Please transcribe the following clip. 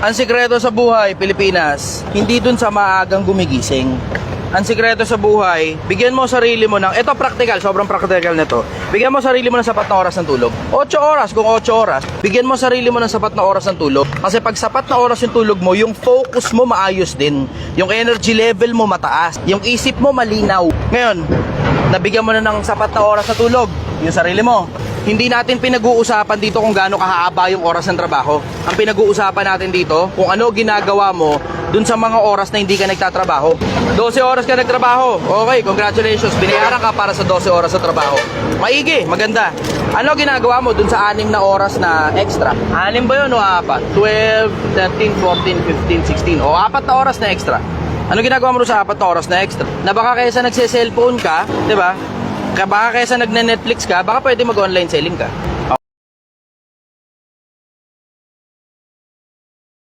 Ang sikreto sa buhay, Pilipinas, hindi dun sa maagang gumigising. Ang sikreto sa buhay, bigyan mo sarili mo ng, ito practical, sobrang practical nito. Bigyan mo sarili mo ng sapat na oras ng tulog. 8 oras, kung 8 oras, bigyan mo sarili mo ng sapat na oras ng tulog. Kasi pag sapat na oras yung tulog mo, yung focus mo maayos din. Yung energy level mo mataas. Yung isip mo malinaw. Ngayon, nabigyan mo na ng sapat na oras na tulog, yung sarili mo. Hindi natin pinag-uusapan dito kung gaano kahaba yung oras ng trabaho. Ang pinag-uusapan natin dito, kung ano ginagawa mo dun sa mga oras na hindi ka nagtatrabaho. 12 oras ka nagtrabaho. Okay, congratulations. Binayaran ka para sa 12 oras sa trabaho. Maigi, maganda. Ano ginagawa mo dun sa 6 na oras na extra? 6 ba yun o 4? 12, 13, 14, 15, 16. O 4 na oras na extra. Ano ginagawa mo dun sa 4 na oras na extra? Na baka kaysa nagse-cellphone ka, di ba? Baka kaysa nagne-Netflix ka, baka pwede mag-online selling ka.